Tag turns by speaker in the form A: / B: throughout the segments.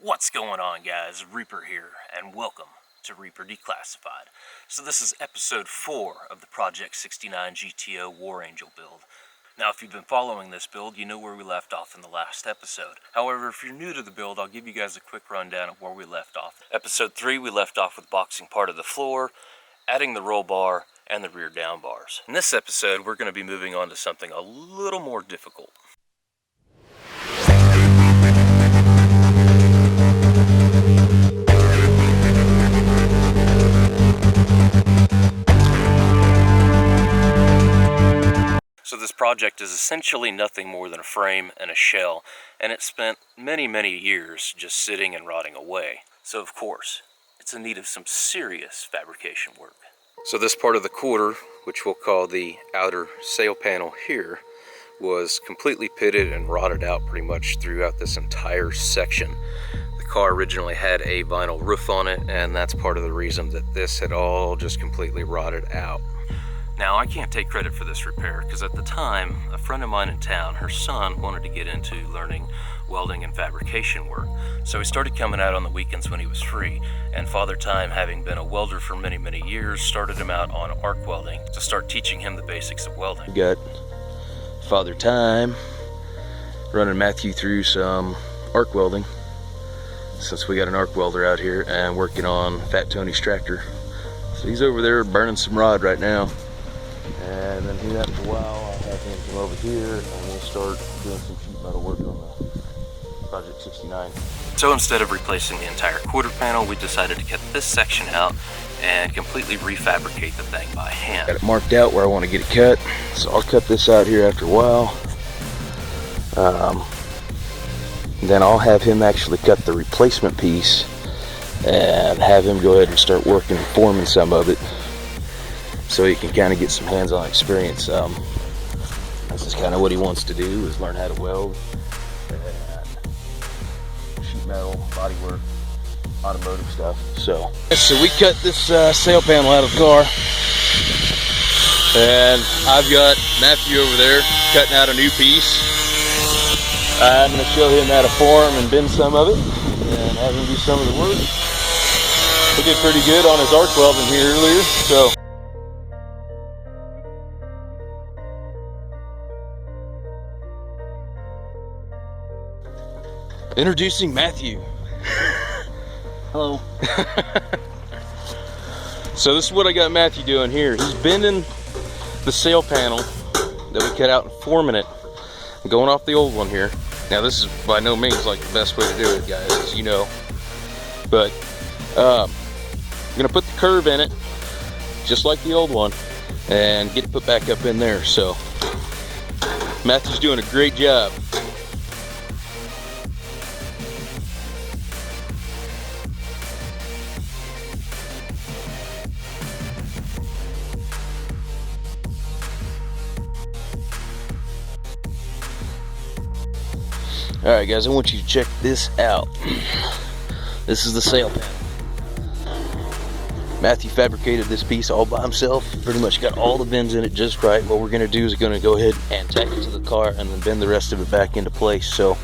A: What's going on, guys? Reaper here, and welcome to Reaper Declassified. So this is episode 4 of the Project 69 GTO War Angel build. Now, if you've been following this build, you know where we left off in the last episode. However, if you're new to the build, I'll give you guys a quick rundown of where we left off. Episode 3, we left off with boxing part of the floor, adding the roll bar, and the rear down bars. In this episode, we're going to be moving on to something a little more difficult. So this project is essentially nothing more than a frame and a shell, and it spent many years just sitting and rotting away. So of course, it's in need of some serious fabrication work. So this part of the quarter, which we'll call the outer sail panel here, was completely pitted and rotted out pretty much throughout this entire section. The car originally had a vinyl roof on it, and that's part of the reason that this had all just completely rotted out. Now, I can't take credit for this repair because at the time, a friend of mine in town, her son wanted to get into learning welding and fabrication work. So he started coming out on the weekends when he was free, and Father Time, having been a welder for many years, started him out on arc welding to start teaching him the basics of welding. We got Father Time running Matthew through some arc welding, since we got an arc welder out here and working on Fat Tony's tractor. So he's over there burning some rod right now. And then here after a while, I'll have him come over here and we'll start doing some sheet metal work on the Project 69. So instead of replacing the entire quarter panel, we decided to cut this section out and completely refabricate the thing by hand. Got it marked out where I want to get it cut, so I'll cut this out here after a while. Then I'll have him actually cut the replacement piece and have him go ahead and start working and forming some of it, so he can kind of get some hands-on experience. This is kind of what he wants to do, is learn how to weld and sheet metal, body work, automotive stuff. So we cut this sail panel out of the car, and I've got Matthew over there cutting out a new piece. I'm going to show him how to form and bend some of it and have him do some of the work. He did pretty good on his arc welding here earlier, so. Introducing Matthew.
B: Hello.
A: So this is what I got Matthew doing here. He's bending the sail panel that we cut out and forming it, going off the old one here. Now this is by no means like the best way to do it, guys, as you know. But I'm gonna put the curve in it, just like the old one, and get it put back up in there. So Matthew's doing a great job. Alright guys, I want you to check this out. This is the sail panel. Matthew fabricated this piece all by himself, pretty much got all the bends in it just right. What we're going to do is going to go ahead and tack it to the car and then bend the rest of it back into place. So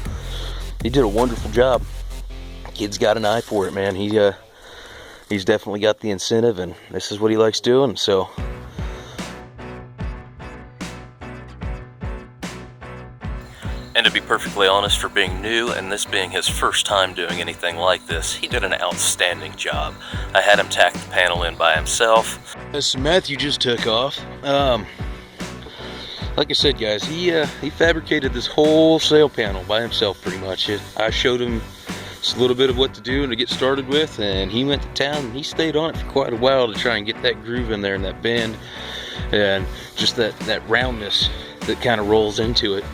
A: he did a wonderful job. Kid's got an eye for it, man. He's definitely got the incentive, and this is what he likes doing. So and to be perfectly honest, for being new and this being his first time doing anything like this, he did an outstanding job. I had him tack the panel in by himself. So Matthew just took off. Like I said, guys, he fabricated this whole sail panel by himself pretty much. I showed him just a little bit of what to do and to get started with, and he went to town and he stayed on it for quite a while to try and get that groove in there and that bend and just that roundness that kind of rolls into it.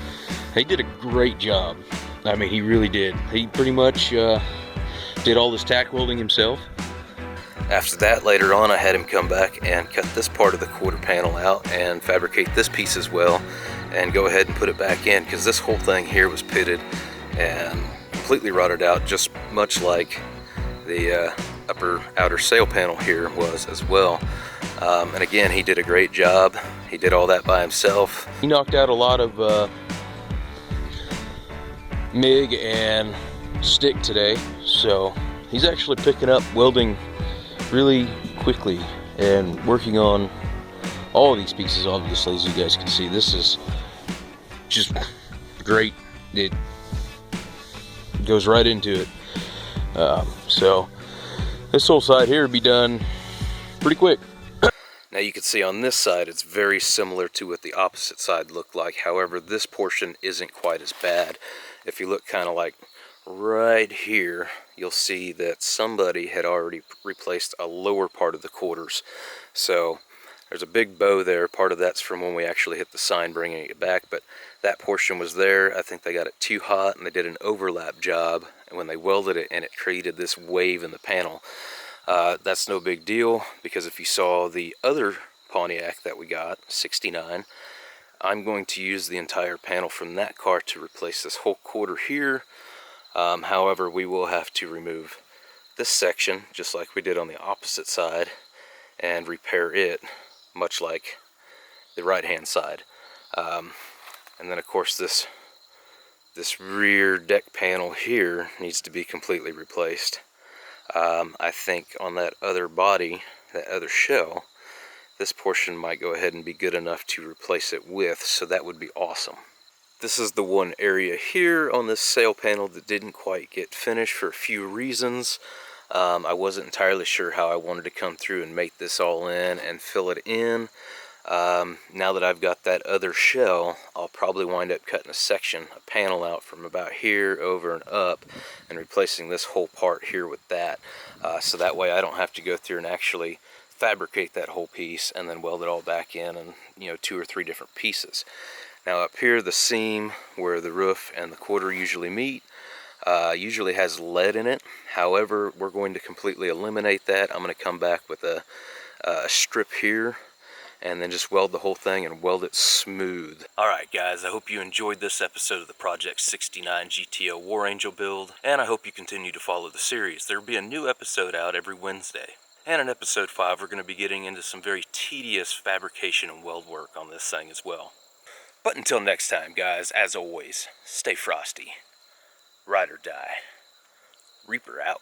A: He did a great job. I mean, he really did. He pretty much did all this tack welding himself. After that, later on, I had him come back and cut this part of the quarter panel out and fabricate this piece as well and go ahead and put it back in, because this whole thing here was pitted and completely rotted out, just much like the outer sail panel here was as well. And again, he did a great job. He did all that by himself. He knocked out a lot of MIG and
C: stick today, so he's actually picking up welding really quickly and working on all of these pieces. Obviously, as you guys can see, this is just great. It goes right into it. So this whole side here will be done pretty quick. Now you can see on this side it's very similar to what the opposite side looked like. However, this portion isn't quite as bad. If you look kind of like right here, you'll see that somebody had already replaced a lower part of the quarters. So there's a big bow there. Part of that's from when we actually hit the sign bringing it back, but that portion was there. I think they got it too hot and they did an overlap job, and when they welded it, and it created this wave in the panel. That's no big deal, because if you saw the other Pontiac that we got, 69, I'm going to use the entire panel from that car to replace this whole quarter here. However, we will have to remove this section, just like we did on the opposite side, and repair it, much like the right-hand side. And then, of course, this rear deck panel here needs to be completely replaced. I think on that other body, that other shell, this portion might go ahead and be good enough to replace it with, so that would be awesome. This is the one area here on this sail panel that didn't quite get finished for a few reasons. I wasn't entirely sure how I wanted to come through and make this all in and fill it in. Now that I've got that other shell, I'll probably wind up cutting a panel out from about here over and up, and replacing this whole part here with that. So that way I don't have to go through and actually fabricate that whole piece and then weld it all back in, and 2 or 3 different pieces. Now up here, the seam where the roof and the quarter usually meet usually has lead in it. However, we're going to completely eliminate that. I'm going to come back with a strip here and then just weld the whole thing and weld it smooth. Alright guys, I hope you enjoyed this episode of the Project 69 GTO War Angel build, and I hope you continue to follow the series. There will be a new episode out every Wednesday. And in episode 5, we're going to be getting into some very tedious fabrication and weld work on this thing as well. But until next time guys, as always, stay frosty. Ride or die. Reaper out.